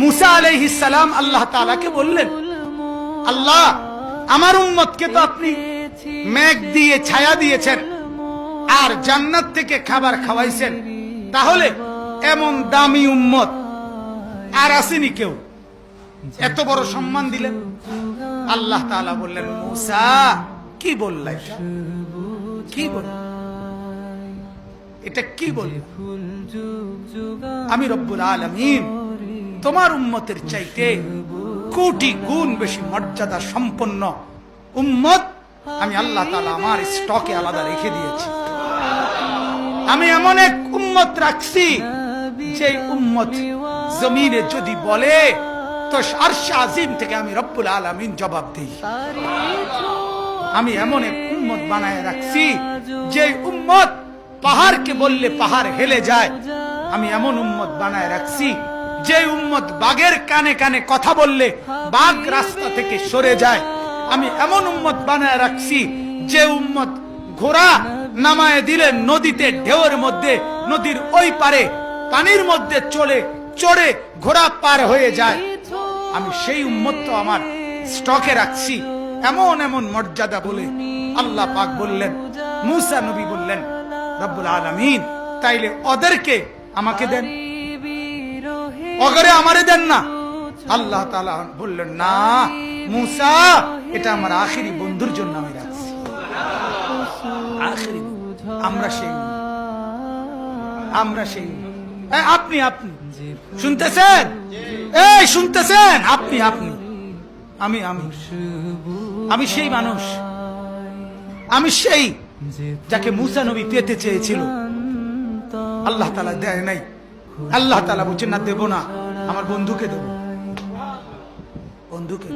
मूसा अलैहिस सलाम अल्लाह ताला के बोललेन, আল্লাহ আমার উম্মতকে তো আপনি মেঘ দিয়ে ছায়া দিয়েছেন আর জান্নাত থেকে খাবার খাওয়াইছেন, তাহলে এমন দামি উম্মত আর আসেনি কেউ, এত বড় সম্মান দিলেন। আল্লাহ তাআলা বললেন, মূসা কি বললা, কি বললা, এটা কি বললা? আমি রব্বুল আলামিন তোমার উম্মতের চাইতে কোটি গুণ বেশি মর্যাদা সম্পন্ন উম্মত আমি আল্লাহ তাআলা আমার স্টকে আলাদা রেখে দিয়েছি। আমি এমন এক উম্মত রাখছি যে উম্মত জমিনে যদি বলে তো আরশ আজিম থেকে আমি রব্বুল আলামিন জবাব দেই। আমি এমন এক উম্মত বানায় রাখছি যে উম্মত পাহাড়কে বললে পাহাড় হেলে যায়। আমি এমন উম্মত বানায় রাখছি যে উম্মত বাঘের কানে কানে কথা বললে বাঘ রাস্তা থেকে সরে যায়। আমি এমন উম্মত বানায় রাখছি যে উম্মত ঘোড়া নামায় দিলে নদীতে ঢেউয়ের মধ্যে নদীর ওই পারে পানির মধ্যে চড়ে ঘোড়া পার হয়ে যায়। আমি সেই উম্মত তো আমার স্টকে রাখছি। এমন এমন মর্যাদা বলে আল্লাহ পাক বললেন, মূসা নবী বললেন, রব্বুল আলামিন তাইলে ওদেরকে আমাকে দেন, ওগরে আমারে দেন না। আল্লাহ তাআলা বললেন, না মূসা, এটা আমার আখিরি বন্ধুর জন্য আমি রাখছি। আখিরি আমরা সেই আপনি শুনতেছেন, এই শুনতেছেন, আপনি আমি সেই মানুষ, আমি সেই যাকে মূসা নবী পেতে চেয়েছিল, আল্লাহ তাআলা দেয় নাই। আল্লাহ তাআলা বলছেন, না দেব না, আমার বন্ধুকে দেব, বন্ধুকে।